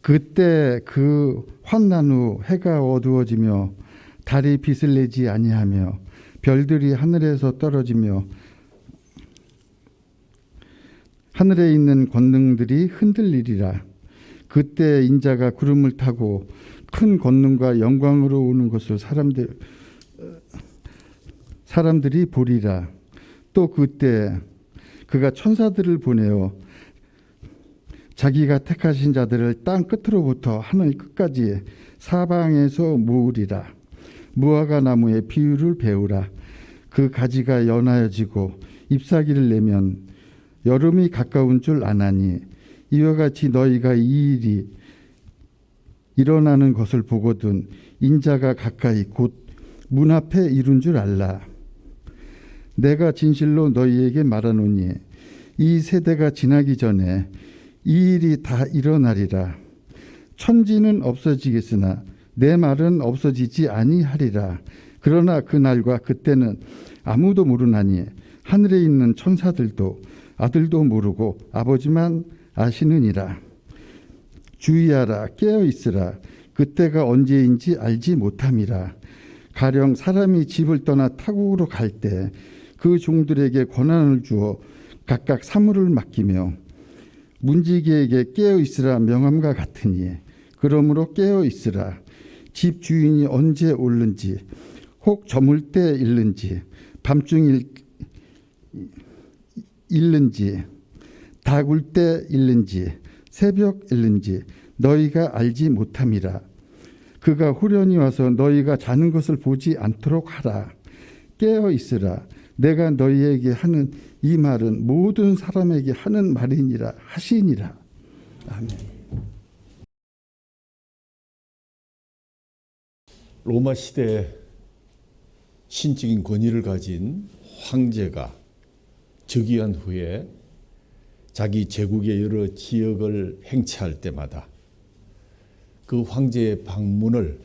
그때 그 환난 후 해가 어두워지며 달이 빛을 내지 아니하며 별들이 하늘에서 떨어지며 하늘에 있는 권능들이 흔들리리라. 그때 인자가 구름을 타고 큰 권능과 영광으로 오는 것을 사람들이 보리라. 또 그때 그가 천사들을 보내어 자기가 택하신 자들을 땅 끝으로부터 하늘 끝까지 사방에서 모으리라. 무화과 나무의 비유를 배우라. 그 가지가 연하여지고 잎사귀를 내면 여름이 가까운 줄 아나니 이와 같이 너희가 이 일이 일어나는 것을 보거든 인자가 가까이 곧 문 앞에 이룬 줄 알라. 내가 진실로 너희에게 말하노니 이 세대가 지나기 전에 이 일이 다 일어나리라. 천지는 없어지겠으나 내 말은 없어지지 아니하리라. 그러나 그날과 그때는 아무도 모르나니 하늘에 있는 천사들도 아들도 모르고 아버지만 아시느니라. 주의하라, 깨어 있으라. 그때가 언제인지 알지 못함이라. 가령 사람이 집을 떠나 타국으로 갈 때 그 종들에게 권한을 주어 각각 사물을 맡기며 문지기에게 깨어 있으라 명함과 같으니 그러므로 깨어 있으라. 집 주인이 언제 올는지 혹 저물 때 일는지 밤중 일는지 다굴 때 일는지 새벽 일는지 너희가 알지 못함이라. 그가 후련히 와서 너희가 자는 것을 보지 않도록 하라. 깨어 있으라. 내가 너희에게 하는 이 말은 모든 사람에게 하는 말이니라 하시니라. 아멘. 로마 시대에 신적인 권위를 가진 황제가 즉위한 후에 자기 제국의 여러 지역을 행차할 때마다 그 황제의 방문을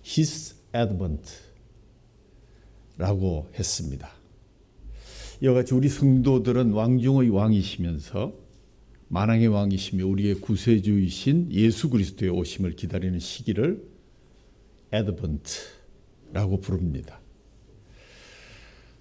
His Advent라고 했습니다. 이와 같이 우리 성도들은 왕중의 왕이시면서 만왕의 왕이시며 우리의 구세주이신 예수 그리스도의 오심을 기다리는 시기를 Advent라고 부릅니다.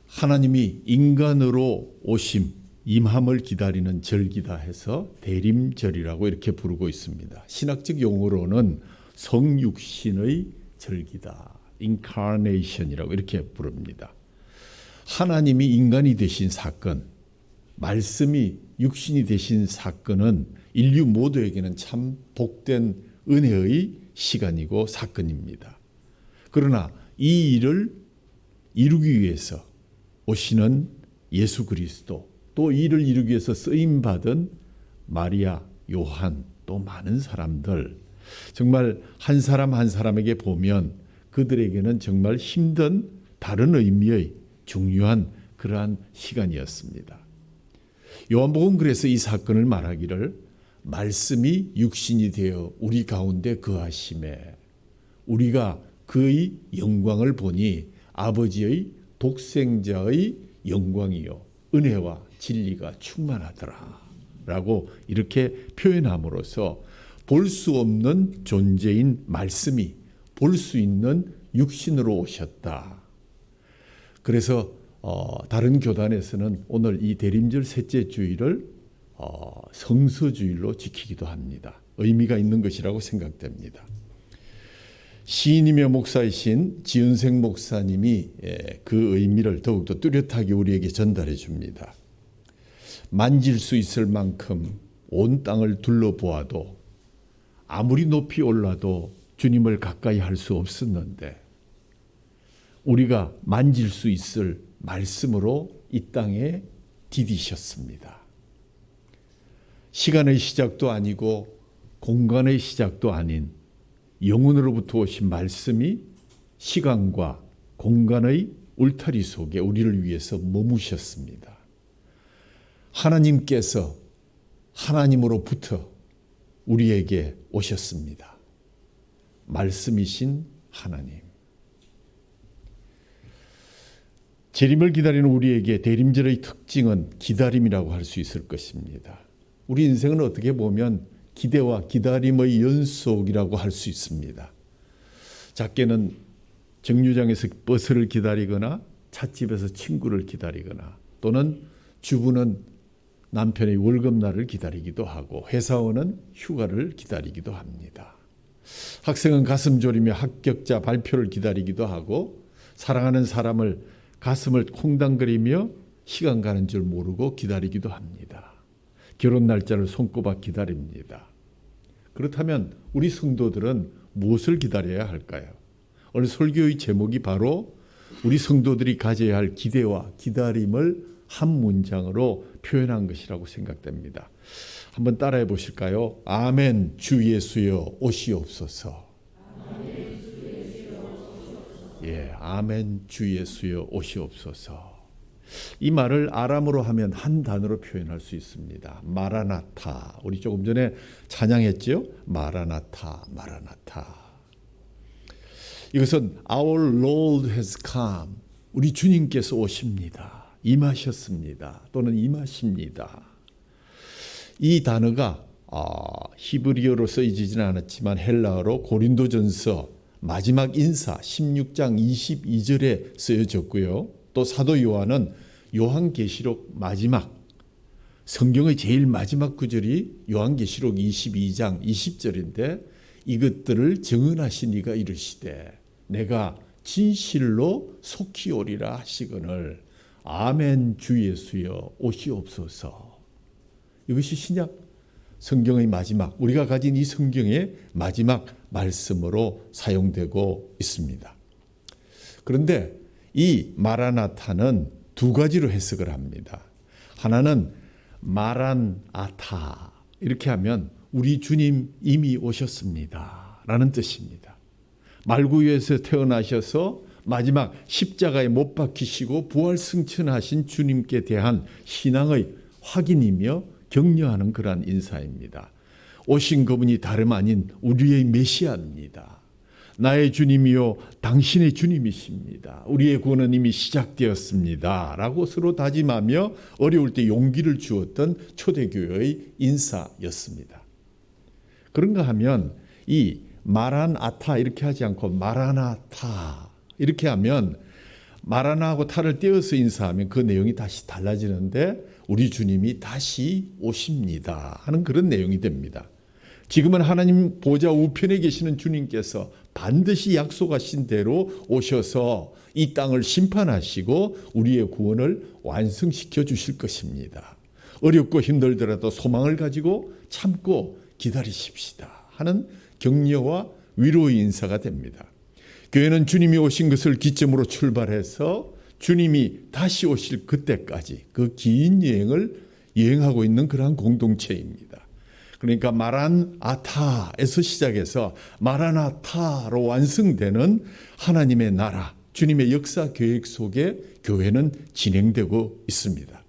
하나님이 인간으로 오심, 임함을 기다리는 절기다 해서 대림절이라고 이렇게 부르고 있습니다. 신학적 용어로는 성육신의 절기다, Incarnation이라고 이렇게 부릅니다. 하나님이 인간이 되신 사건, 말씀이 육신이 되신 사건은 인류 모두에게는 참 복된 은혜의 시간이고 사건입니다. 그러나 이 일을 이루기 위해서 오시는 예수 그리스도, 또 이 일을 이루기 위해서 쓰임받은 마리아, 요한, 또 많은 사람들, 정말 한 사람 한 사람에게 보면 그들에게는 정말 힘든 다른 의미의 중요한 그러한 시간이었습니다. 요한복음 그래서 이 사건을 말하기를 말씀이 육신이 되어 우리 가운데 거하심에 우리가 그의 영광을 보니 아버지의 독생자의 영광이요 은혜와 진리가 충만하더라 라고 이렇게 표현함으로써 볼 수 없는 존재인 말씀이 볼 수 있는 육신으로 오셨다. 그래서 다른 교단에서는 오늘 이 대림절 셋째 주일을 성서주일로 지키기도 합니다. 의미가 있는 것이라고 생각됩니다. 시인이며 목사이신 지은생 목사님이 그 의미를 더욱더 뚜렷하게 우리에게 전달해 줍니다. 만질 수 있을 만큼 온 땅을 둘러보아도 아무리 높이 올라도 주님을 가까이 할 수 없었는데 우리가 만질 수 있을 말씀으로 이 땅에 디디셨습니다. 시간의 시작도 아니고 공간의 시작도 아닌 영혼으로부터 오신 말씀이 시간과 공간의 울타리 속에 우리를 위해서 머무셨습니다. 하나님께서 하나님으로부터 우리에게 오셨습니다. 말씀이신 하나님. 재림을 기다리는 우리에게 대림절의 특징은 기다림이라고 할 수 있을 것입니다. 우리 인생은 어떻게 보면 기대와 기다림의 연속이라고 할 수 있습니다. 작게는 정류장에서 버스를 기다리거나 찻집에서 친구를 기다리거나 또는 주부는 남편의 월급날을 기다리기도 하고 회사원은 휴가를 기다리기도 합니다. 학생은 가슴 졸이며 합격자 발표를 기다리기도 하고 사랑하는 사람을 가슴을 콩당거리며 시간 가는 줄 모르고 기다리기도 합니다. 결혼 날짜를 손꼽아 기다립니다. 그렇다면 우리 성도들은 무엇을 기다려야 할까요? 오늘 설교의 제목이 바로 우리 성도들이 가져야 할 기대와 기다림을 한 문장으로 표현한 것이라고 생각됩니다. 한번 따라해 보실까요? 아멘 주 예수여 오시옵소서. 예, 아멘 주 예수여 오시옵소서. 이 말을 아람어로 하면 한 단어로 표현할 수 있습니다. 마라나타. 우리 조금 전에 찬양했죠? 마라나타, 마라나타. 이것은 Our Lord has come. 우리 주님께서 오십니다. 임하셨습니다. 또는 임하십니다. 이 단어가 히브리어로 쓰여지지는 않았지만 헬라어로 고린도전서 마지막 인사 16장 22절에 쓰여졌고요. 또 사도 요한은 요한계시록 마지막 성경의 제일 마지막 구절이 요한계시록 22장 20절인데 이것들을 증언하신 이가 이르시되 내가 진실로 속히 오리라 하시거늘 아멘 주 예수여 오시옵소서. 이것이 신약 성경의 마지막 우리가 가진 이 성경의 마지막 말씀으로 사용되고 있습니다. 그런데 이 마라나타는 두 가지로 해석을 합니다. 하나는 마란아타 이렇게 하면 우리 주님 이미 오셨습니다 라는 뜻입니다. 말구유에서 태어나셔서 마지막 십자가에 못 박히시고 부활 승천하신 주님께 대한 신앙의 확인이며 격려하는 그러한 인사입니다. 오신 그분이 다름 아닌 우리의 메시아입니다. 나의 주님이요 당신의 주님이십니다. 우리의 구원은 이미 시작되었습니다 라고 서로 다짐하며 어려울 때 용기를 주었던 초대교회의 인사였습니다. 그런가 하면 이 마란아타 이렇게 하지 않고 마라나타 이렇게 하면 마라나하고 타를 떼어서 인사하면 그 내용이 다시 달라지는데 우리 주님이 다시 오십니다 하는 그런 내용이 됩니다. 지금은 하나님 보좌 우편에 계시는 주님께서 반드시 약속하신 대로 오셔서 이 땅을 심판하시고 우리의 구원을 완성시켜 주실 것입니다. 어렵고 힘들더라도 소망을 가지고 참고 기다리십시다 하는 격려와 위로의 인사가 됩니다. 교회는 주님이 오신 것을 기점으로 출발해서 주님이 다시 오실 그때까지 그 긴 여행을 여행하고 있는 그러한 공동체입니다. 그러니까 마란아타에서 시작해서 마라나타로 완성되는 하나님의 나라, 주님의 역사 계획 속에 교회는 진행되고 있습니다.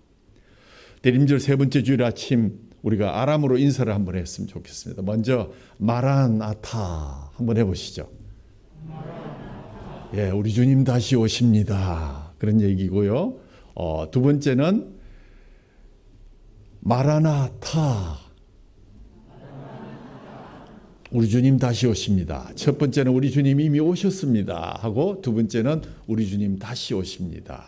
대림절 세 번째 주일 아침 우리가 아람어로 인사를 한번 했으면 좋겠습니다. 먼저 마라나타 한번 해보시죠. 예, 우리 주님 다시 오십니다. 그런 얘기고요. 두 번째는 마라나타. 우리 주님 다시 오십니다. 첫 번째는 우리 주님 이미 오셨습니다 하고 두 번째는 우리 주님 다시 오십니다.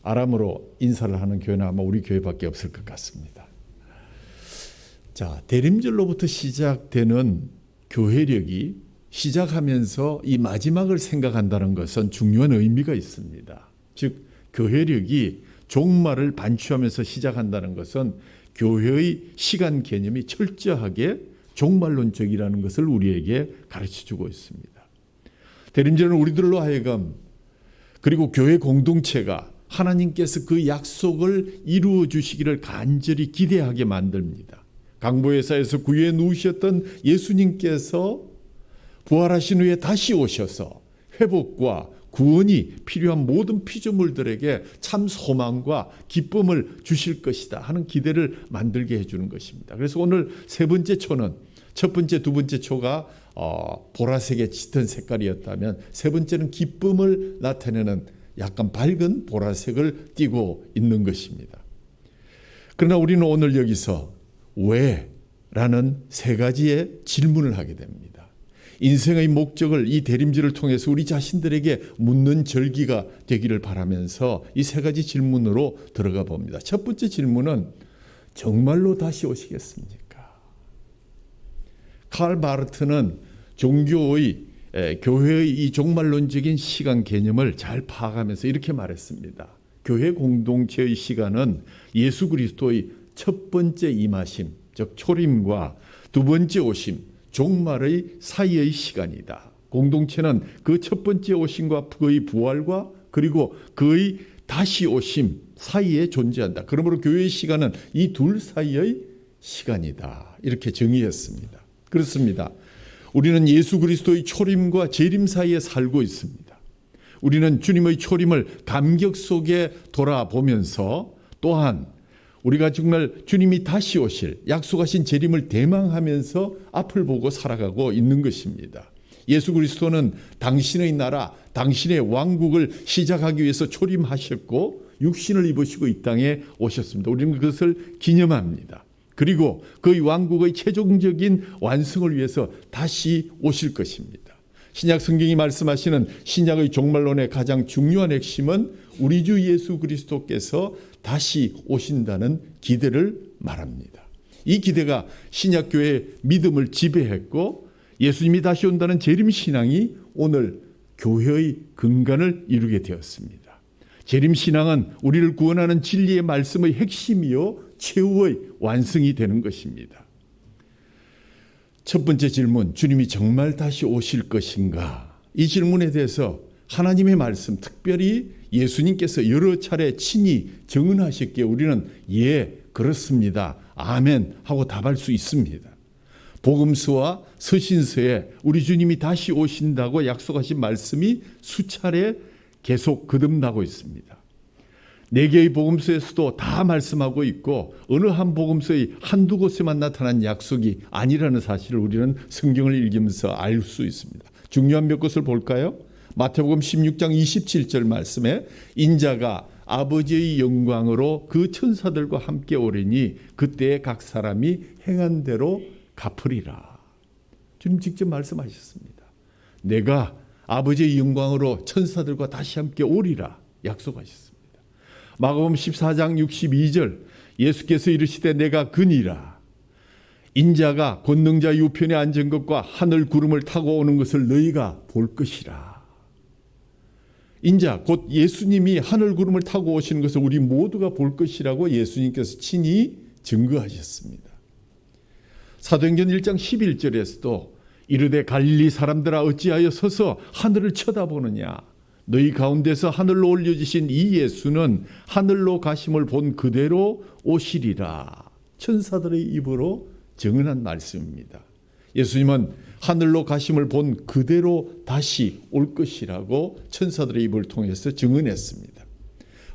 아람어로 인사를 하는 교회는 아마 우리 교회밖에 없을 것 같습니다. 자, 대림절로부터 시작되는 교회력이 시작하면서 이 마지막을 생각한다는 것은 중요한 의미가 있습니다. 즉 교회력이 종말을 반추하면서 시작한다는 것은 교회의 시간 개념이 철저하게 종말론적이라는 것을 우리에게 가르쳐주고 있습니다. 대림절은 우리들로 하여금 그리고 교회 공동체가 하나님께서 그 약속을 이루어 주시기를 간절히 기대하게 만듭니다. 강보회사에서 구유에 누우셨던 예수님께서 부활하신 후에 다시 오셔서 회복과 구원이 필요한 모든 피조물들에게 참 소망과 기쁨을 주실 것이다 하는 기대를 만들게 해주는 것입니다. 그래서 오늘 세 번째 초는 첫 번째, 두 번째 초가 보라색의 짙은 색깔이었다면 세 번째는 기쁨을 나타내는 약간 밝은 보라색을 띠고 있는 것입니다. 그러나 우리는 오늘 여기서 왜 라는 세 가지의 질문을 하게 됩니다. 인생의 목적을 이 대림절을 통해서 우리 자신들에게 묻는 절기가 되기를 바라면서 이 세 가지 질문으로 들어가 봅니다. 첫 번째 질문은 정말로 다시 오시겠습니까? 칼 마르트는 교회의 이 종말론적인 시간 개념을 잘 파악하면서 이렇게 말했습니다. 교회 공동체의 시간은 예수 그리스도의 첫 번째 임하심, 즉 초림과 두 번째 오심, 종말의 사이의 시간이다. 공동체는 그 첫 번째 오심과 그의 부활과 그리고 그의 다시 오심 사이에 존재한다. 그러므로 교회의 시간은 이 둘 사이의 시간이다. 이렇게 정의했습니다. 그렇습니다. 우리는 예수 그리스도의 초림과 재림 사이에 살고 있습니다. 우리는 주님의 초림을 감격 속에 돌아보면서 또한 우리가 정말 주님이 다시 오실 약속하신 재림을 대망하면서 앞을 보고 살아가고 있는 것입니다. 예수 그리스도는 당신의 나라, 당신의 왕국을 시작하기 위해서 초림하셨고 육신을 입으시고 이 땅에 오셨습니다. 우리는 그것을 기념합니다. 그리고 그의 왕국의 최종적인 완성을 위해서 다시 오실 것입니다. 신약 성경이 말씀하시는 신약의 종말론의 가장 중요한 핵심은 우리 주 예수 그리스도께서 다시 오신다는 기대를 말합니다. 이 기대가 신약교회의 믿음을 지배했고 예수님이 다시 온다는 재림신앙이 오늘 교회의 근간을 이루게 되었습니다. 재림신앙은 우리를 구원하는 진리의 말씀의 핵심이요 최후의 완성이 되는 것입니다. 첫 번째 질문, 주님이 정말 다시 오실 것인가? 이 질문에 대해서 하나님의 말씀, 특별히 예수님께서 여러 차례 친히 증언하셨기에 우리는 예, 그렇습니다. 아멘 하고 답할 수 있습니다. 복음서와 서신서에 우리 주님이 다시 오신다고 약속하신 말씀이 수차례 계속 거듭나고 있습니다. 4개의 복음서에서도 다 말씀하고 있고 어느 한 복음서의 한두 곳에만 나타난 약속이 아니라는 사실을 우리는 성경을 읽으면서 알 수 있습니다. 중요한 몇 것을 볼까요? 마태복음 16장 27절 말씀에 인자가 아버지의 영광으로 그 천사들과 함께 오리니 그때에 각 사람이 행한 대로 갚으리라. 주님 직접 말씀하셨습니다. 내가 아버지의 영광으로 천사들과 다시 함께 오리라 약속하셨습니다. 마가복음 14장 62절 예수께서 이르시되 내가 그니라. 인자가 권능자 우편에 앉은 것과 하늘 구름을 타고 오는 것을 너희가 볼 것이라. 인자 곧 예수님이 하늘 구름을 타고 오시는 것을 우리 모두가 볼 것이라고 예수님께서 친히 증거하셨습니다. 사도행전 1장 11절에서도 이르되 갈릴리 사람들아 어찌하여 서서 하늘을 쳐다보느냐. 너희 가운데서 하늘로 올려지신 이 예수는 하늘로 가심을 본 그대로 오시리라. 천사들의 입으로 증언한 말씀입니다. 예수님은 하늘로 가심을 본 그대로 다시 올 것이라고 천사들의 입을 통해서 증언했습니다.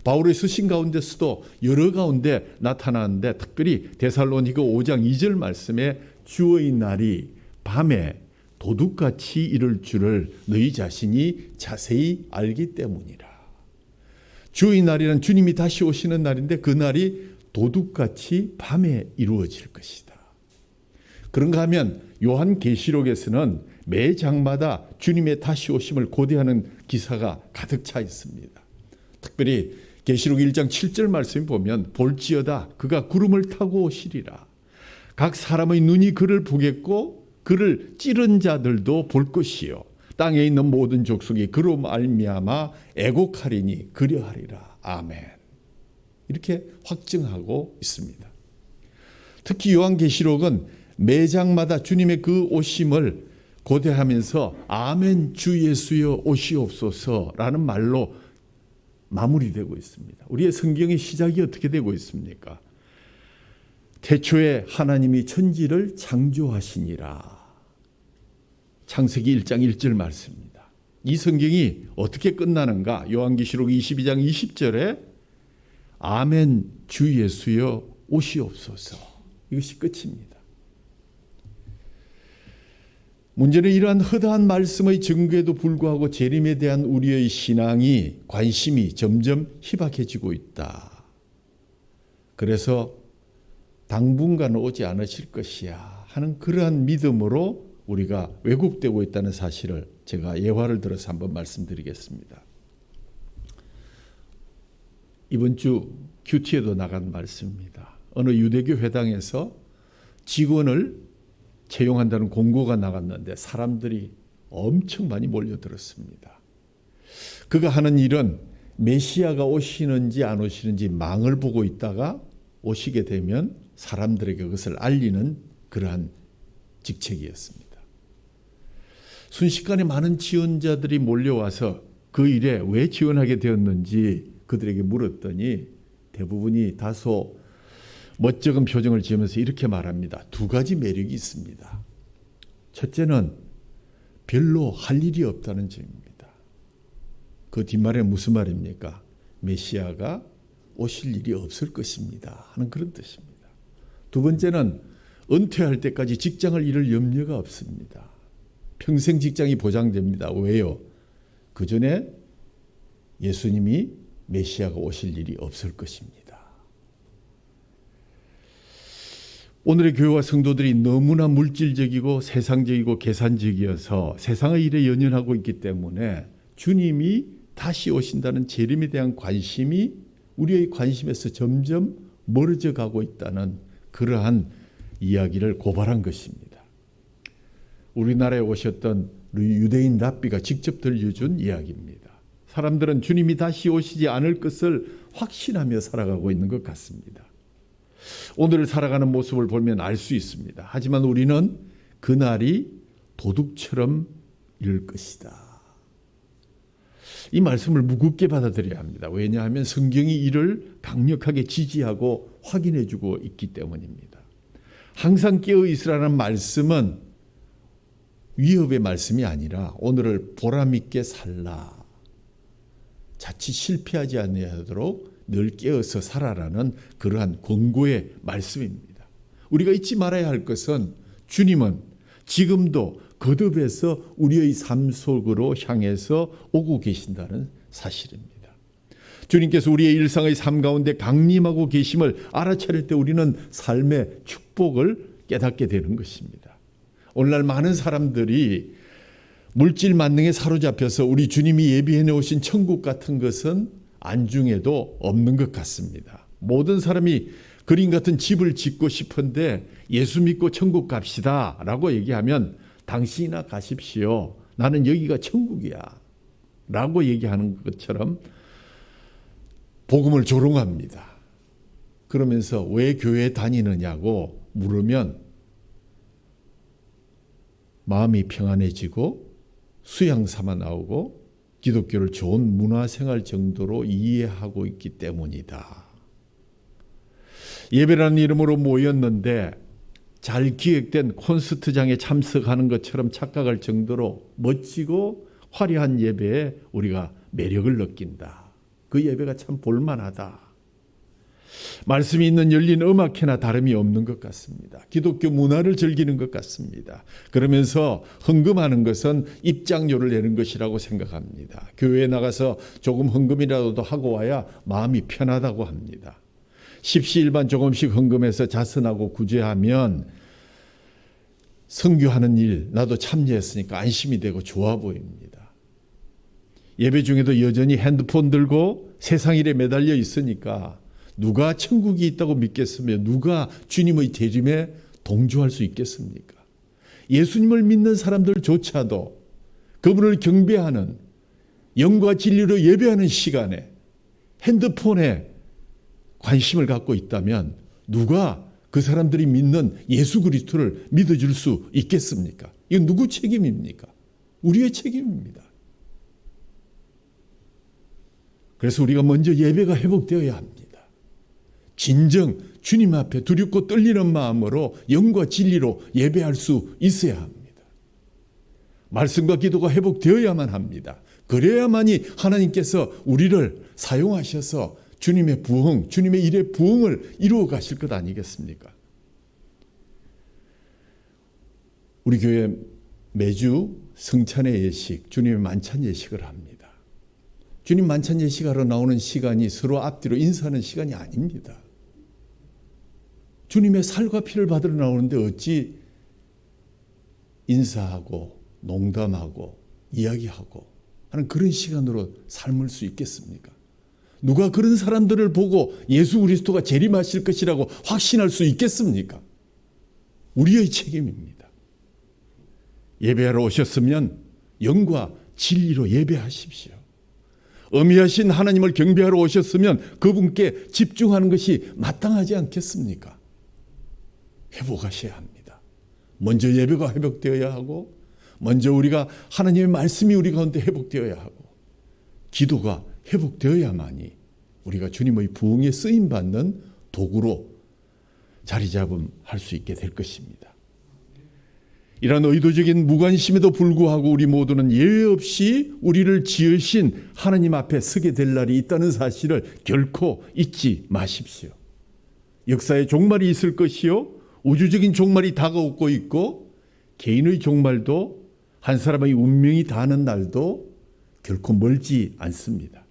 바울의 서신 가운데서도 여러 가운데 나타나는데 특별히 데살로니가 5장 2절 말씀에 주의 날이 밤에 도둑같이 이를 줄을 너희 자신이 자세히 알기 때문이라. 주의 날이란 주님이 다시 오시는 날인데 그 날이 도둑같이 밤에 이루어질 것이다. 그런가 하면 요한계시록에서는 매 장마다 주님의 다시 오심을 고대하는 기사가 가득 차 있습니다. 특별히 계시록 1장 7절 말씀을 보면 볼지어다 그가 구름을 타고 오시리라. 각 사람의 눈이 그를 보겠고 그를 찌른 자들도 볼 것이요 땅에 있는 모든 족속이 그로 말미암아 애곡하리니 그려하리라. 아멘. 이렇게 확증하고 있습니다. 특히 요한계시록은 매장마다 주님의 그 오심을 고대하면서 아멘 주 예수여 오시옵소서라는 말로 마무리되고 있습니다. 우리의 성경의 시작이 어떻게 되고 있습니까? 태초에 하나님이 천지를 창조하시니라. 창세기 1장 1절 말씀입니다. 이 성경이 어떻게 끝나는가? 요한계시록 22장 20절에 아멘 주 예수여 오시옵소서. 이것이 끝입니다. 문제는 이러한 허다한 말씀의 증거에도 불구하고 재림에 대한 우리의 신앙이 관심이 점점 희박해지고 있다. 그래서 당분간 오지 않으실 것이야 하는 그러한 믿음으로 우리가 왜곡되고 있다는 사실을 제가 예화를 들어서 한번 말씀드리겠습니다. 이번 주 큐티에도 나간 말씀입니다. 어느 유대교 회당에서 직원을 채용한다는 공고가 나갔는데 사람들이 엄청 많이 몰려들었습니다. 그가 하는 일은 메시아가 오시는지 안 오시는지 망을 보고 있다가 오시게 되면 사람들에게 그것을 알리는 그러한 직책이었습니다. 순식간에 많은 지원자들이 몰려와서 그 일에 왜 지원하게 되었는지 그들에게 물었더니 대부분이 다소 멋쩍은 표정을 지으면서 이렇게 말합니다. 두 가지 매력이 있습니다. 첫째는 별로 할 일이 없다는 점입니다. 그 뒷말에 무슨 말입니까? 메시아가 오실 일이 없을 것입니다 하는 그런 뜻입니다. 두 번째는 은퇴할 때까지 직장을 잃을 염려가 없습니다. 평생 직장이 보장됩니다. 왜요? 그 전에 예수님이 메시아가 오실 일이 없을 것입니다. 오늘의 교회와 성도들이 너무나 물질적이고 세상적이고 계산적이어서 세상의 일에 연연하고 있기 때문에 주님이 다시 오신다는 재림에 대한 관심이 우리의 관심에서 점점 멀어져 가고 있다는 그러한 이야기를 고발한 것입니다. 우리나라에 오셨던 유대인 랍비가 직접 들려준 이야기입니다. 사람들은 주님이 다시 오시지 않을 것을 확신하며 살아가고 있는 것 같습니다. 오늘 살아가는 모습을 보면 알 수 있습니다. 하지만 우리는 그날이 도둑처럼 이를 것이다. 이 말씀을 무겁게 받아들여야 합니다. 왜냐하면 성경이 이를 강력하게 지지하고 확인해주고 있기 때문입니다. 항상 깨어 있으라는 말씀은 위협의 말씀이 아니라 오늘을 보람있게 살라. 자칫 실패하지 않도록 늘 깨어서 살아라는 그러한 권고의 말씀입니다. 우리가 잊지 말아야 할 것은 주님은 지금도 거듭해서 우리의 삶 속으로 향해서 오고 계신다는 사실입니다. 주님께서 우리의 일상의 삶 가운데 강림하고 계심을 알아차릴 때 우리는 삶의 축복을 깨닫게 되는 것입니다. 오늘날 많은 사람들이 물질 만능에 사로잡혀서 우리 주님이 예비해 놓으신 천국 같은 것은 안중에도 없는 것 같습니다. 모든 사람이 그림 같은 집을 짓고 싶은데 예수 믿고 천국 갑시다 라고 얘기하면 당신이나 가십시오. 나는 여기가 천국이야 라고 얘기하는 것처럼 복음을 조롱합니다. 그러면서 왜 교회에 다니느냐고 물으면 마음이 평안해지고 수양사만 나오고 기독교를 좋은 문화생활 정도로 이해하고 있기 때문이다. 예배라는 이름으로 모였는데 잘 기획된 콘서트장에 참석하는 것처럼 착각할 정도로 멋지고 화려한 예배에 우리가 매력을 느낀다. 그 예배가 참 볼만하다. 말씀이 있는 열린 음악회나 다름이 없는 것 같습니다. 기독교 문화를 즐기는 것 같습니다. 그러면서 헌금하는 것은 입장료를 내는 것이라고 생각합니다. 교회에 나가서 조금 헌금이라도 하고 와야 마음이 편하다고 합니다. 십시일반 조금씩 헌금해서 자선하고 구제하면 선교하는 일 나도 참여했으니까 안심이 되고 좋아 보입니다. 예배 중에도 여전히 핸드폰 들고 세상 일에 매달려 있으니까 누가 천국이 있다고 믿겠으며 누가 주님의 재림에 동조할 수 있겠습니까? 예수님을 믿는 사람들조차도 그분을 경배하는 영과 진리로 예배하는 시간에 핸드폰에 관심을 갖고 있다면 누가 그 사람들이 믿는 예수 그리스도를 믿어줄 수 있겠습니까? 이건 누구 책임입니까? 우리의 책임입니다. 그래서 우리가 먼저 예배가 회복되어야 합니다. 진정 주님 앞에 두렵고 떨리는 마음으로 영과 진리로 예배할 수 있어야 합니다. 말씀과 기도가 회복되어야만 합니다. 그래야만이 하나님께서 우리를 사용하셔서 주님의 부흥, 주님의 일의 부흥을 이루어 가실 것 아니겠습니까? 우리 교회 매주 성찬의 예식, 주님의 만찬 예식을 합니다. 주님 만찬 예식하러 나오는 시간이 서로 앞뒤로 인사하는 시간이 아닙니다. 주님의 살과 피를 받으러 나오는데 어찌 인사하고 농담하고 이야기하고 하는 그런 시간으로 삶을 수 있겠습니까? 누가 그런 사람들을 보고 예수 그리스도가 재림하실 것이라고 확신할 수 있겠습니까? 우리의 책임입니다. 예배하러 오셨으면 영과 진리로 예배하십시오. 어미하신 하나님을 경배하러 오셨으면 그분께 집중하는 것이 마땅하지 않겠습니까? 회복하셔야 합니다. 먼저 예배가 회복되어야 하고, 먼저 우리가 하나님의 말씀이 우리 가운데 회복되어야 하고, 기도가 회복되어야만이 우리가 주님의 부흥에 쓰임받는 도구로 자리잡음할 수 있게 될 것입니다. 이런 의도적인 무관심에도 불구하고 우리 모두는 예외 없이 우리를 지으신 하나님 앞에 서게 될 날이 있다는 사실을 결코 잊지 마십시오. 역사의 종말이 있을 것이요, 우주적인 종말이 다가오고 있고, 개인의 종말도, 한 사람의 운명이 다하는 날도 결코 멀지 않습니다.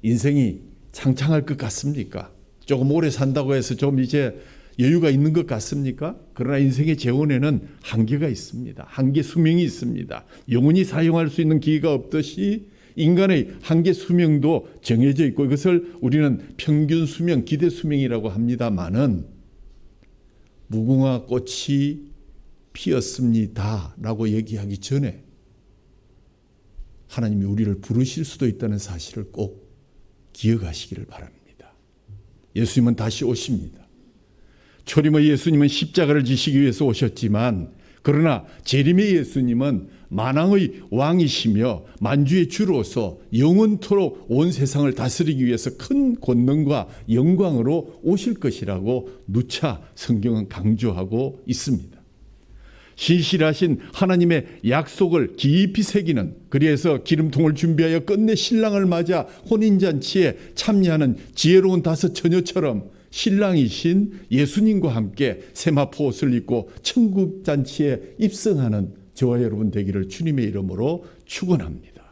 인생이 창창할 것 같습니까? 조금 오래 산다고 해서 좀 이제 여유가 있는 것 같습니까? 그러나 인생의 재원에는 한계가 있습니다. 한계 수명이 있습니다. 영원히 사용할 수 있는 기회가 없듯이 인간의 한계 수명도 정해져 있고, 이것을 우리는 평균 수명, 기대 수명이라고 합니다마는, 무궁화 꽃이 피었습니다 라고 얘기하기 전에 하나님이 우리를 부르실 수도 있다는 사실을 꼭 기억하시기를 바랍니다. 예수님은 다시 오십니다. 초림의 예수님은 십자가를 지시기 위해서 오셨지만, 그러나 재림의 예수님은 만왕의 왕이시며 만주의 주로서 영원토록 온 세상을 다스리기 위해서 큰 권능과 영광으로 오실 것이라고 누차 성경은 강조하고 있습니다. 신실하신 하나님의 약속을 깊이 새기는, 그래서 기름통을 준비하여 끝내 신랑을 맞아 혼인잔치에 참여하는 지혜로운 다섯 처녀처럼 신랑이신 예수님과 함께 세마포 옷을 입고 천국잔치에 입성하는 저와 여러분 되기를 주님의 이름으로 축원합니다.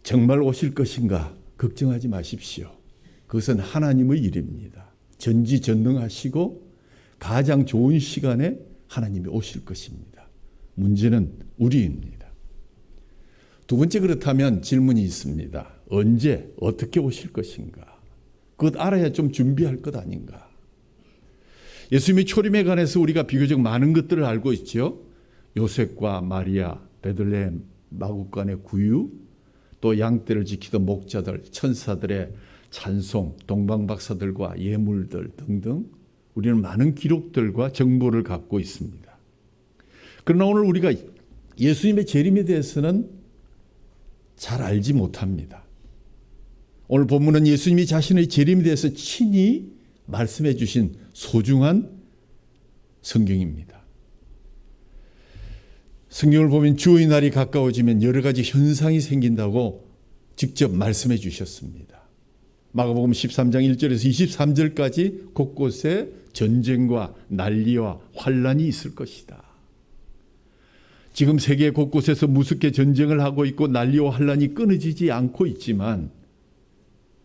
정말 오실 것인가 걱정하지 마십시오. 그것은 하나님의 일입니다. 전지전능하시고 가장 좋은 시간에 하나님이 오실 것입니다. 문제는 우리입니다. 두 번째, 그렇다면 질문이 있습니다. 언제, 어떻게 오실 것인가? 그것 알아야 좀 준비할 것 아닌가? 예수님의 초림에 관해서 우리가 비교적 많은 것들을 알고 있죠. 요셉과 마리아, 베들레헴 마구간의 구유, 또 양떼를 지키던 목자들, 천사들의 찬송, 동방박사들과 예물들 등등 우리는 많은 기록들과 정보를 갖고 있습니다. 그러나 오늘 우리가 예수님의 재림에 대해서는 잘 알지 못합니다. 오늘 본문은 예수님이 자신의 재림에 대해서 친히 말씀해 주신 소중한 성경입니다. 성경을 보면 주의 날이 가까워지면 여러 가지 현상이 생긴다고 직접 말씀해 주셨습니다. 마가복음 13장 1절에서 23절까지 곳곳에 전쟁과 난리와 환란이 있을 것이다. 지금 세계 곳곳에서 무섭게 전쟁을 하고 있고 난리와 환란이 끊어지지 않고 있지만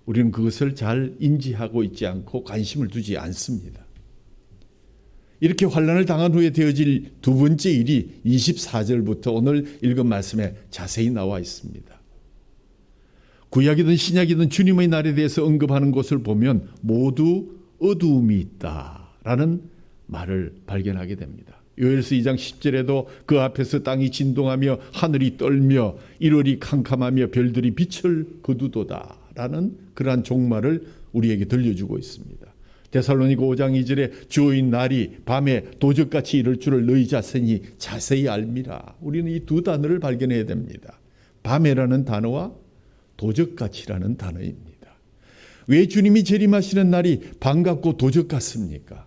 우리는 그것을 잘 인지하고 있지 않고 관심을 두지 않습니다. 이렇게 환란을 당한 후에 되어질 두 번째 일이 24절부터 오늘 읽은 말씀에 자세히 나와 있습니다. 구약이든 신약이든 주님의 날에 대해서 언급하는 것을 보면 모두 어두움이 있다라는 말을 발견하게 됩니다. 요엘서 2장 10절에도 그 앞에서 땅이 진동하며 하늘이 떨며 1월이 캄캄하며 별들이 빛을 거두도다라는 그러한 종말을 우리에게 들려주고 있습니다. 데살로니가 5장 2절에 주의 날이 밤에 도적같이 이를 줄을 너희 자신이 자세히 알미라. 우리는 이 두 단어를 발견해야 됩니다. 밤에라는 단어와 도적같이라는 단어입니다. 왜 주님이 재림하시는 날이 밤 같고 도적 같습니까?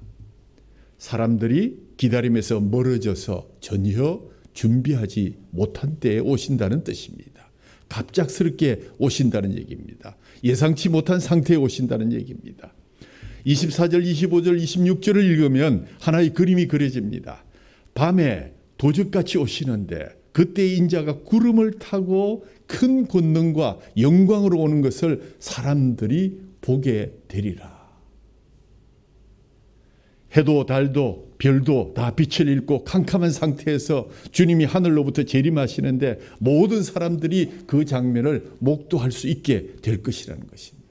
사람들이 기다림에서 멀어져서 전혀 준비하지 못한 때에 오신다는 뜻입니다. 갑작스럽게 오신다는 얘기입니다. 예상치 못한 상태에 오신다는 얘기입니다. 24절, 25절, 26절을 읽으면 하나의 그림이 그려집니다. 밤에 도적같이 오시는데 그때 인자가 구름을 타고 큰 권능과 영광으로 오는 것을 사람들이 보게 되리라. 해도 달도 별도 다 빛을 잃고 캄캄한 상태에서 주님이 하늘로부터 재림하시는데 모든 사람들이 그 장면을 목도할 수 있게 될 것이라는 것입니다.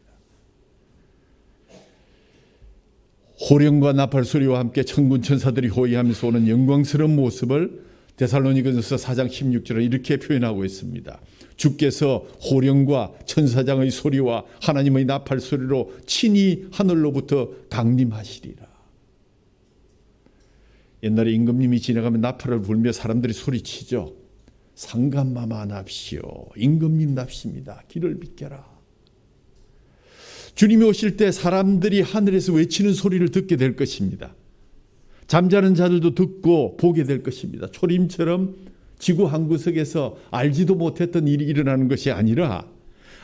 호령과 나팔 소리와 함께 천군 천사들이 호위하면서 오는 영광스러운 모습을 데살로니가전서 4장 16절은 이렇게 표현하고 있습니다. 주께서 호령과 천사장의 소리와 하나님의 나팔 소리로 친히 하늘로부터 강림하시리라. 옛날에 임금님이 지나가면 나팔을 불며 사람들이 소리치죠. 상감마마 납시오. 임금님 납십니다. 길을 비켜라. 주님이 오실 때 사람들이 하늘에서 외치는 소리를 듣게 될 것입니다. 잠자는 자들도 듣고 보게 될 것입니다. 초림처럼 지구 한 구석에서 알지도 못했던 일이 일어나는 것이 아니라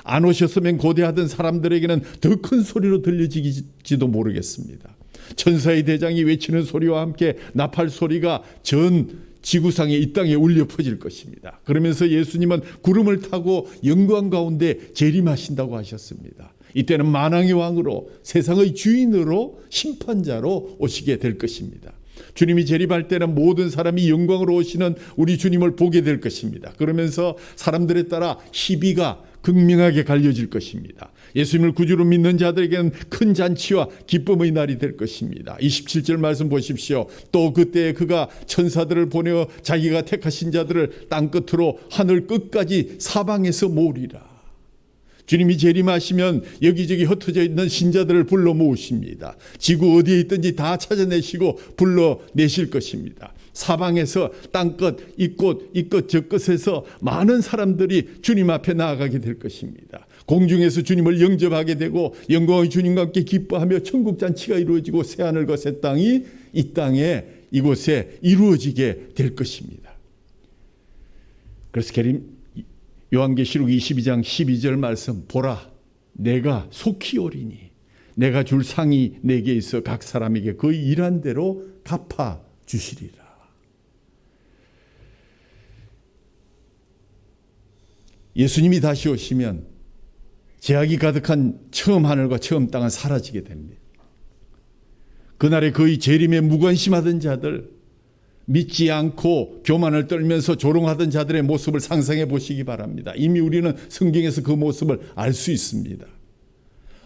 안 오셨으면 고대하던 사람들에게는 더 큰 소리로 들려지지도 모르겠습니다. 천사의 대장이 외치는 소리와 함께 나팔 소리가 전 지구상에 이 땅에 울려 퍼질 것입니다. 그러면서 예수님은 구름을 타고 영광 가운데 재림하신다고 하셨습니다. 이때는 만왕의 왕으로 세상의 주인으로 심판자로 오시게 될 것입니다. 주님이 재림할 때는 모든 사람이 영광으로 오시는 우리 주님을 보게 될 것입니다. 그러면서 사람들에 따라 희비가 극명하게 갈려질 것입니다. 예수님을 구주로 믿는 자들에게는 큰 잔치와 기쁨의 날이 될 것입니다. 27절 말씀 보십시오. 또 그때 그가 천사들을 보내어 자기가 택하신 자들을 땅끝으로 하늘 끝까지 사방에서 모으리라. 주님이 재림하시면 여기저기 흩어져 있는 신자들을 불러 모으십니다. 지구 어디에 있든지 다 찾아내시고 불러내실 것입니다. 사방에서 땅끝, 이곳 저 끝에서 많은 사람들이 주님 앞에 나아가게 될 것입니다. 공중에서 주님을 영접하게 되고 영광의 주님과 함께 기뻐하며 천국잔치가 이루어지고 새하늘과 새 땅이 이 땅에 이곳에 이루어지게 될 것입니다. 그래서 요한계시록 22장 12절 말씀, 보라 내가 속히 오리니 내가 줄 상이 내게 있어 각 사람에게 그 일한 대로 갚아 주시리라. 예수님이 다시 오시면 죄악이 가득한 처음 하늘과 처음 땅은 사라지게 됩니다. 그날에 거의 재림에 무관심하던 자들, 믿지 않고 교만을 떨면서 조롱하던 자들의 모습을 상상해 보시기 바랍니다. 이미 우리는 성경에서 그 모습을 알 수 있습니다.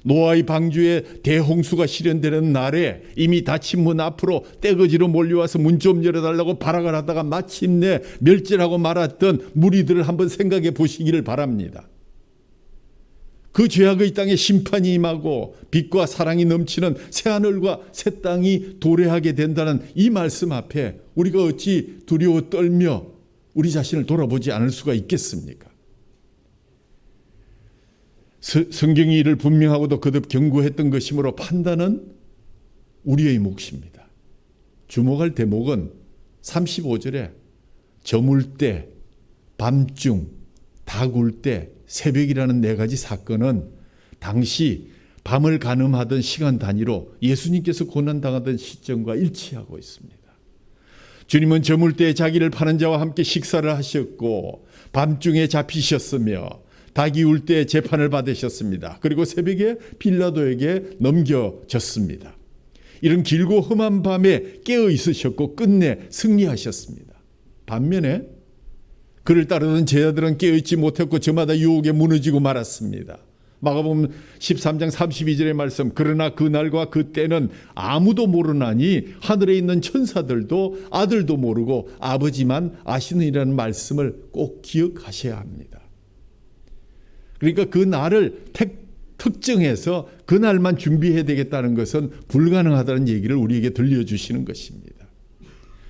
노아의 방주에 대홍수가 실현되는 날에 이미 닫힌 문 앞으로 떼거지로 몰려와서 문 좀 열어달라고 발악을 하다가 마침내 멸절하고 말았던 무리들을 한번 생각해 보시기를 바랍니다. 그 죄악의 땅에 심판이 임하고 빛과 사랑이 넘치는 새하늘과 새 땅이 도래하게 된다는 이 말씀 앞에 우리가 어찌 두려워 떨며 우리 자신을 돌아보지 않을 수가 있겠습니까? 성경이 이를 분명하고도 거듭 경고했던 것이므로 판단은 우리의 몫입니다. 주목할 대목은 35절에 저물 때, 밤중, 닭울 때, 새벽이라는 네 가지 사건은 당시 밤을 가늠하던 시간 단위로 예수님께서 고난당하던 시점과 일치하고 있습니다. 주님은 저물 때에 자기를 파는 자와 함께 식사를 하셨고 밤중에 잡히셨으며 닭이 울 때 재판을 받으셨습니다. 그리고 새벽에 빌라도에게 넘겨졌습니다. 이런 길고 험한 밤에 깨어 있으셨고 끝내 승리하셨습니다. 반면에 그를 따르던 제자들은 깨어있지 못했고 저마다 유혹에 무너지고 말았습니다. 마가복음 13장 32절의 말씀, 그러나 그날과 그때는 아무도 모르나니 하늘에 있는 천사들도 아들도 모르고 아버지만 아시느니라는 말씀을 꼭 기억하셔야 합니다. 그러니까 그 날을 특정해서 그날만 준비해야 되겠다는 것은 불가능하다는 얘기를 우리에게 들려주시는 것입니다.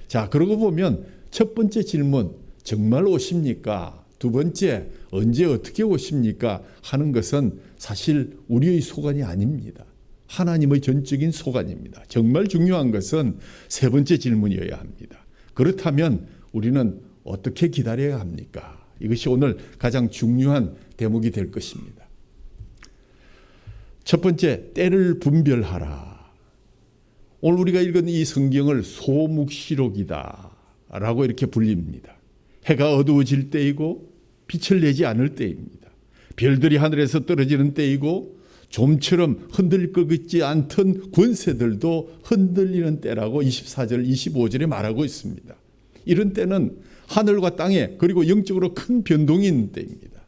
자, 그러고 보면 첫 번째 질문, 정말 오십니까? 두 번째, 언제 어떻게 오십니까? 하는 것은 사실 우리의 소관이 아닙니다. 하나님의 전적인 소관입니다. 정말 중요한 것은 세 번째 질문이어야 합니다. 그렇다면 우리는 어떻게 기다려야 합니까? 이것이 오늘 가장 중요한 대목이 될 것입니다. 첫 번째, 때를 분별하라. 오늘 우리가 읽은 이 성경을 소묵시록이다 라고 이렇게 불립니다. 해가 어두워질 때이고 빛을 내지 않을 때입니다. 별들이 하늘에서 떨어지는 때이고 좀처럼 흔들릴 것 같지 않던 권세들도 흔들리는 때라고 24절, 25절에 말하고 있습니다. 이런 때는 하늘과 땅에 그리고 영적으로 큰 변동이 있는 때입니다.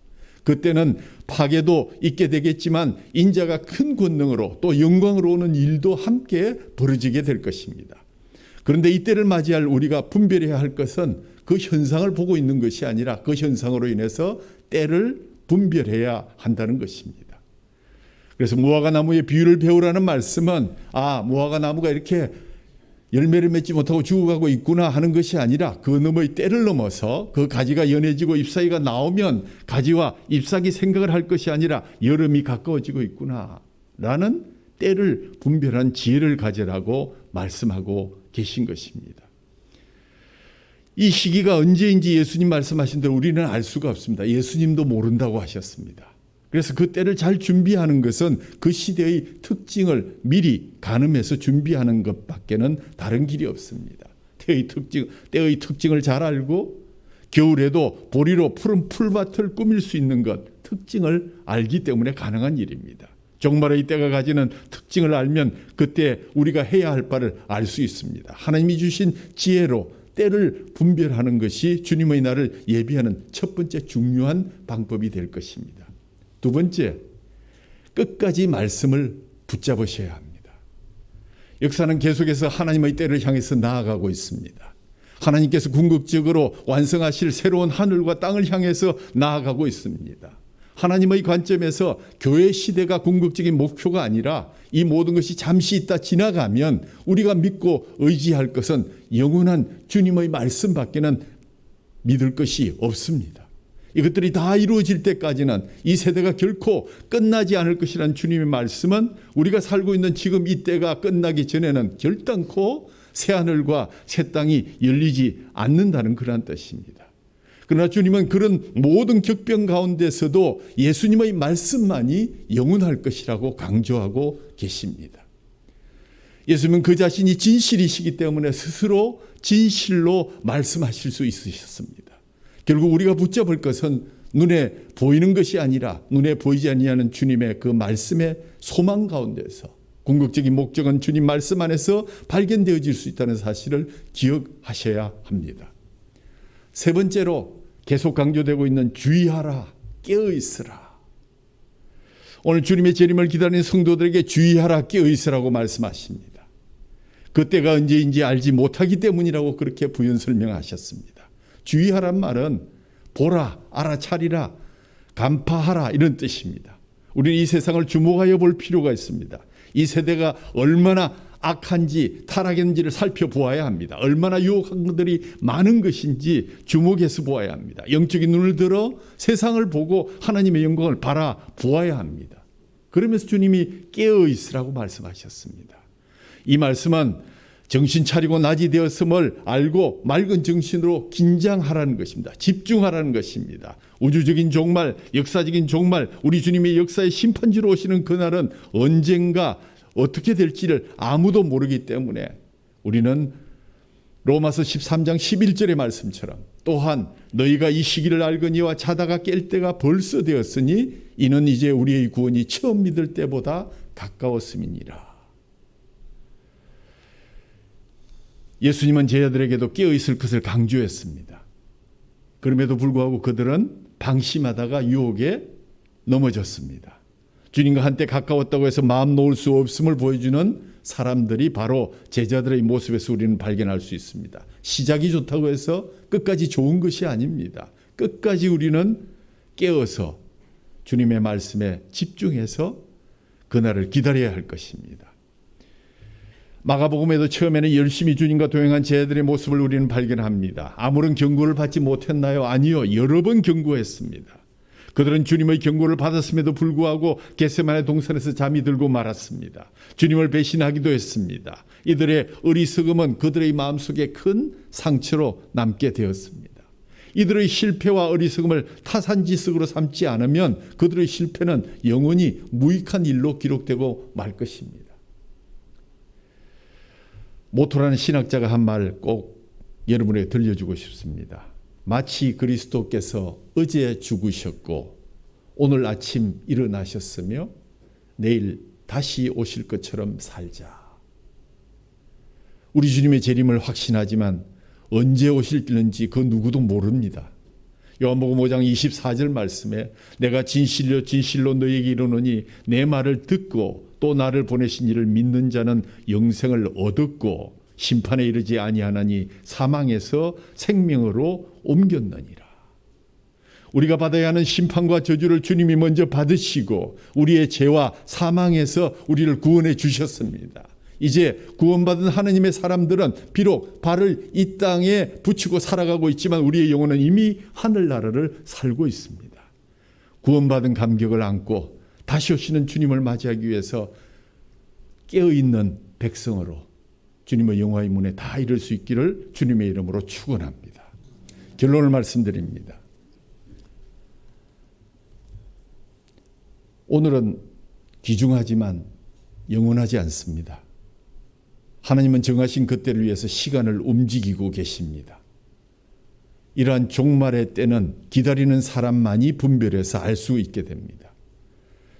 그때는 파괴도 있게 되겠지만 인자가 큰 권능으로 또 영광으로 오는 일도 함께 벌어지게 될 것입니다. 그런데 이때를 맞이할 우리가 분별해야 할 것은 그 현상을 보고 있는 것이 아니라 그 현상으로 인해서 때를 분별해야 한다는 것입니다. 그래서 무화과 나무의 비유를 배우라는 말씀은 무화과 나무가 이렇게 열매를 맺지 못하고 죽어가고 있구나 하는 것이 아니라 그 너머의 때를 넘어서 그 가지가 연해지고 잎사귀가 나오면 가지와 잎사귀 생각을 할 것이 아니라 여름이 가까워지고 있구나 라는 때를 분별한 지혜를 가지라고 말씀하고 계신 것입니다. 이 시기가 언제인지 예수님 말씀하신 대로 우리는 알 수가 없습니다. 예수님도 모른다고 하셨습니다. 그래서 그 때를 잘 준비하는 것은 그 시대의 특징을 미리 가늠해서 준비하는 것밖에는 다른 길이 없습니다. 때의 특징을 잘 알고 겨울에도 보리로 푸른 풀밭을 꾸밀 수 있는 것, 특징을 알기 때문에 가능한 일입니다. 종말의 때가 가지는 특징을 알면 그때 우리가 해야 할 바를 알 수 있습니다. 하나님이 주신 지혜로 때를 분별하는 것이 주님의 날을 예비하는 첫 번째 중요한 방법이 될 것입니다. 두 번째, 끝까지 말씀을 붙잡으셔야 합니다. 역사는 계속해서 하나님의 때를 향해서 나아가고 있습니다. 하나님께서 궁극적으로 완성하실 새로운 하늘과 땅을 향해서 나아가고 있습니다. 하나님의 관점에서 교회 시대가 궁극적인 목표가 아니라 이 모든 것이 잠시 있다 지나가면 우리가 믿고 의지할 것은 영원한 주님의 말씀밖에는 믿을 것이 없습니다. 이것들이 다 이루어질 때까지는 이 세대가 결코 끝나지 않을 것이라는 주님의 말씀은 우리가 살고 있는 지금 이 때가 끝나기 전에는 결단코 새하늘과 새 땅이 열리지 않는다는 그러한 뜻입니다. 그러나 주님은 그런 모든 격변 가운데서도 예수님의 말씀만이 영원할 것이라고 강조하고 계십니다. 예수님은 그 자신이 진실이시기 때문에 스스로 진실로 말씀하실 수 있으셨습니다. 결국 우리가 붙잡을 것은 눈에 보이는 것이 아니라 눈에 보이지 아니하는 주님의 그 말씀의 소망 가운데서 궁극적인 목적은 주님 말씀 안에서 발견되어질 수 있다는 사실을 기억하셔야 합니다. 세 번째로 계속 강조되고 있는 주의하라, 깨어있으라. 오늘 주님의 재림을 기다리는 성도들에게 주의하라, 깨어있으라고 말씀하십니다. 그때가 언제인지 알지 못하기 때문이라고 그렇게 부연 설명하셨습니다. 주의하란 말은 보라, 알아차리라, 간파하라 이런 뜻입니다. 우리는 이 세상을 주목하여 볼 필요가 있습니다. 이 세대가 얼마나 악한지 타락했는지를 살펴보아야 합니다. 얼마나 유혹한 것들이 많은 것인지 주목해서 보아야 합니다. 영적인 눈을 들어 세상을 보고 하나님의 영광을 바라보아야 합니다. 그러면서 주님이 깨어있으라고 말씀하셨습니다. 이 말씀은 정신 차리고 낮이 되었음을 알고 맑은 정신으로 긴장하라는 것입니다. 집중하라는 것입니다. 우주적인 종말, 역사적인 종말, 우리 주님의 역사의 심판지로 오시는 그날은 언젠가 어떻게 될지를 아무도 모르기 때문에 우리는 로마서 13장 11절의 말씀처럼 또한 너희가 이 시기를 알거니와 자다가 깰 때가 벌써 되었으니 이는 이제 우리의 구원이 처음 믿을 때보다 가까웠음이니라. 예수님은 제자들에게도 깨어있을 것을 강조했습니다. 그럼에도 불구하고 그들은 방심하다가 유혹에 넘어졌습니다. 주님과 한때 가까웠다고 해서 마음 놓을 수 없음을 보여주는 사람들이 바로 제자들의 모습에서 우리는 발견할 수 있습니다. 시작이 좋다고 해서 끝까지 좋은 것이 아닙니다. 끝까지 우리는 깨어서 주님의 말씀에 집중해서 그날을 기다려야 할 것입니다. 마가복음에도 처음에는 열심히 주님과 동행한 제자들의 모습을 우리는 발견합니다. 아무런 경고를 받지 못했나요? 아니요. 여러 번 경고했습니다. 그들은 주님의 경고를 받았음에도 불구하고 겟세마네 동산에서 잠이 들고 말았습니다. 주님을 배신하기도 했습니다. 이들의 어리석음은 그들의 마음속에 큰 상처로 남게 되었습니다. 이들의 실패와 어리석음을 타산지석으로 삼지 않으면 그들의 실패는 영원히 무익한 일로 기록되고 말 것입니다. 모토라는 신학자가 한 말 꼭 여러분에게 들려주고 싶습니다. 마치 그리스도께서 어제 죽으셨고 오늘 아침 일어나셨으며 내일 다시 오실 것처럼 살자. 우리 주님의 재림을 확신하지만 언제 오실는지 그 누구도 모릅니다. 요한복음 5장 24절 말씀에 내가 진실로 진실로 너희에게 이르노니 내 말을 듣고 또 나를 보내신 이를 믿는 자는 영생을 얻었고 심판에 이르지 아니하나니 사망에서 생명으로 옮겼느니라. 우리가 받아야 하는 심판과 저주를 주님이 먼저 받으시고 우리의 죄와 사망에서 우리를 구원해 주셨습니다. 이제 구원받은 하나님의 사람들은 비록 발을 이 땅에 붙이고 살아가고 있지만 우리의 영혼은 이미 하늘나라를 살고 있습니다. 구원받은 감격을 안고 다시 오시는 주님을 맞이하기 위해서 깨어있는 백성으로 주님의 영화의 문에 다 이룰 수 있기를 주님의 이름으로 축원합니다. 결론을 말씀드립니다. 오늘은 귀중하지만 영원하지 않습니다. 하나님은 정하신 그때를 위해서 시간을 움직이고 계십니다. 이러한 종말의 때는 기다리는 사람만이 분별해서 알 수 있게 됩니다.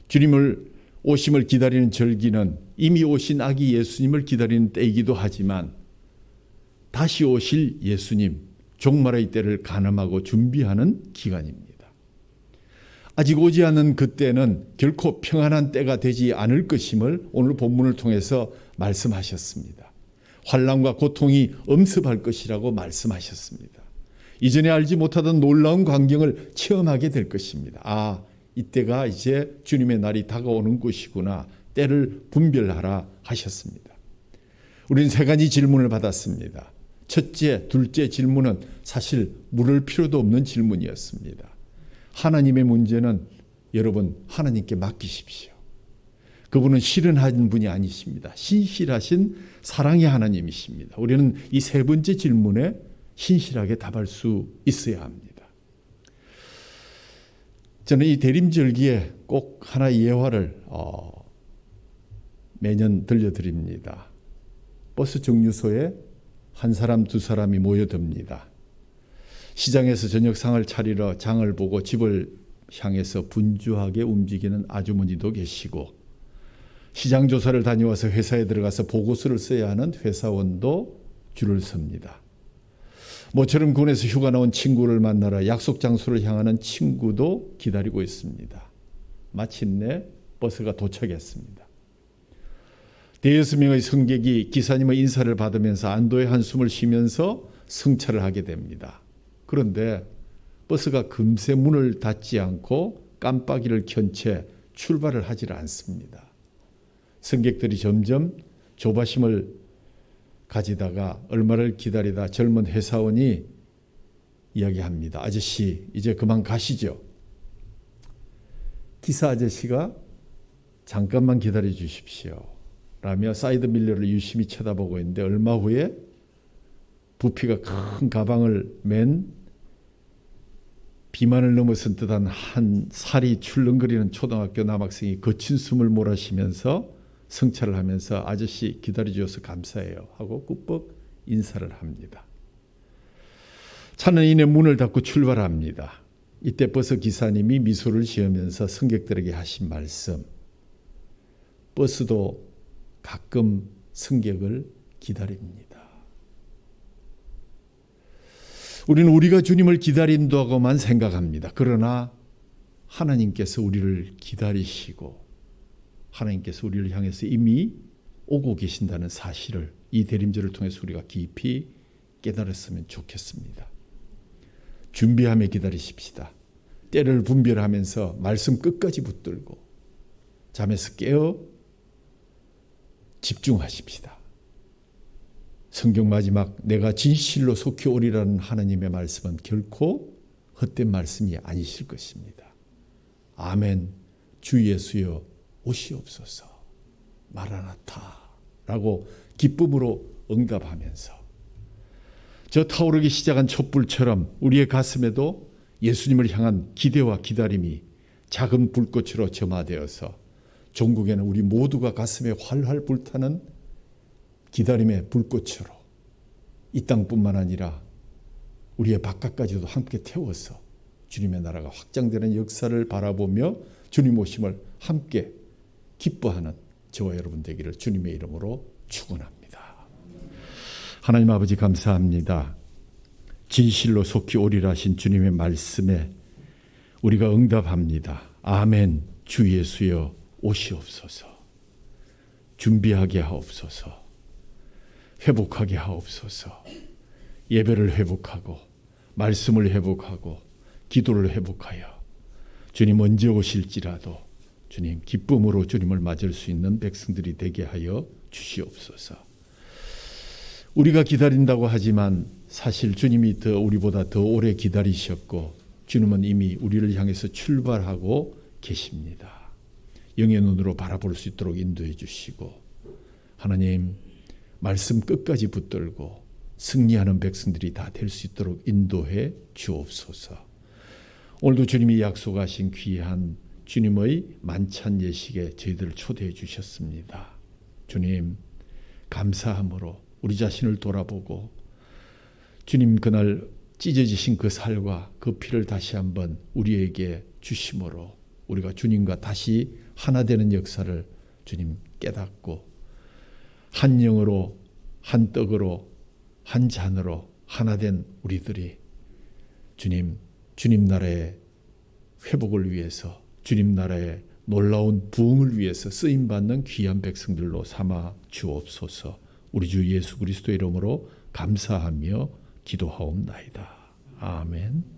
주님을 오심을 기다리는 절기는 이미 오신 아기 예수님을 기다리는 때이기도 하지만 다시 오실 예수님, 종말의 때를 가늠하고 준비하는 기간입니다. 아직 오지 않은 그때는 결코 평안한 때가 되지 않을 것임을 오늘 본문을 통해서 말씀하셨습니다. 환난과 고통이 엄습할 것이라고 말씀하셨습니다. 이전에 알지 못하던 놀라운 광경을 체험하게 될 것입니다. 아, 이때가 이제 주님의 날이 다가오는 것이구나. 때를 분별하라 하셨습니다. 우리는 세 가지 질문을 받았습니다. 첫째, 둘째 질문은 사실 물을 필요도 없는 질문이었습니다. 하나님의 문제는 여러분 하나님께 맡기십시오. 그분은 실현하는 분이 아니십니다. 신실하신 사랑의 하나님이십니다. 우리는 이 세 번째 질문에 신실하게 답할 수 있어야 합니다. 저는 이 대림절기에 꼭 하나의 예화를 매년 들려드립니다. 버스 정류소에 한 사람 두 사람이 모여듭니다. 시장에서 저녁상을 차리러 장을 보고 집을 향해서 분주하게 움직이는 아주머니도 계시고 시장 조사를 다녀와서 회사에 들어가서 보고서를 써야 하는 회사원도 줄을 섭니다. 모처럼 군에서 휴가 나온 친구를 만나러 약속 장소를 향하는 친구도 기다리고 있습니다. 마침내 버스가 도착했습니다. 대여섯 명의 승객이 기사님의 인사를 받으면서 안도의 한숨을 쉬면서 승차를 하게 됩니다. 그런데 버스가 금세 문을 닫지 않고 깜빡이를 켠 채 출발을 하질 않습니다. 승객들이 점점 조바심을 가지다가 얼마를 기다리다 젊은 회사원이 이야기합니다. 아저씨, 이제 그만 가시죠. 기사 아저씨가 잠깐만 기다려 주십시오 라며 사이드 밀러를 유심히 쳐다보고 있는데 얼마 후에 부피가 큰 가방을 맨 비만을 넘어선 듯한 한 살이 출렁거리는 초등학교 남학생이 거친 숨을 몰아쉬면서 승차를 하면서 아저씨 기다려주셔서 감사해요 하고 꾸벅 인사를 합니다. 차는 이내 문을 닫고 출발합니다. 이때 버스 기사님이 미소를 지으면서 승객들에게 하신 말씀, 버스도 가끔 승객을 기다립니다. 우리는 우리가 주님을 기다린다고만 생각합니다. 그러나 하나님께서 우리를 기다리시고 하나님께서 우리를 향해서 이미 오고 계신다는 사실을 이 대림절을 통해서 우리가 깊이 깨달았으면 좋겠습니다. 준비하며 기다리십시다. 때를 분별하면서 말씀 끝까지 붙들고 잠에서 깨어 집중하십시다. 성경 마지막 내가 진실로 속히 오리라는 하나님의 말씀은 결코 헛된 말씀이 아니실 것입니다. 아멘. 주 예수여 오시옵소서. 마라나타 라고 기쁨으로 응답하면서 저 타오르기 시작한 촛불처럼 우리의 가슴에도 예수님을 향한 기대와 기다림이 작은 불꽃으로 점화되어서 종국에는 우리 모두가 가슴에 활활 불타는 기다림의 불꽃으로 이 땅뿐만 아니라 우리의 바깥까지도 함께 태워서 주님의 나라가 확장되는 역사를 바라보며 주님 오심을 함께 기뻐하는 저와 여러분 되기를 주님의 이름으로 축원합니다. 하나님 아버지 감사합니다. 진실로 속히 오리라 하신 주님의 말씀에 우리가 응답합니다. 아멘. 주 예수여 오시옵소서. 준비하게 하옵소서. 회복하게 하옵소서. 예배를 회복하고 말씀을 회복하고 기도를 회복하여 주님 언제 오실지라도 주님 기쁨으로 주님을 맞을 수 있는 백성들이 되게 하여 주시옵소서. 우리가 기다린다고 하지만 사실 주님이 우리보다 더 오래 기다리셨고 주님은 이미 우리를 향해서 출발하고 계십니다. 영의 눈으로 바라볼 수 있도록 인도해 주시고 하나님 말씀 끝까지 붙들고 승리하는 백성들이 다 될 수 있도록 인도해 주옵소서. 오늘도 주님이 약속하신 귀한 주님의 만찬 예식에 저희들을 초대해 주셨습니다. 주님 감사함으로 우리 자신을 돌아보고 주님 그날 찢어지신 그 살과 그 피를 다시 한번 우리에게 주심으로 우리가 주님과 다시 하나 되는 역사를 주님 깨닫고 한 영으로 한 떡으로 한 잔으로 하나 된 우리들이 주님 나라의 회복을 위해서 주님 나라의 놀라운 부흥을 위해서 쓰임받는 귀한 백성들로 삼아 주옵소서. 우리 주 예수 그리스도의 이름으로 감사하며 기도하옵나이다. 아멘.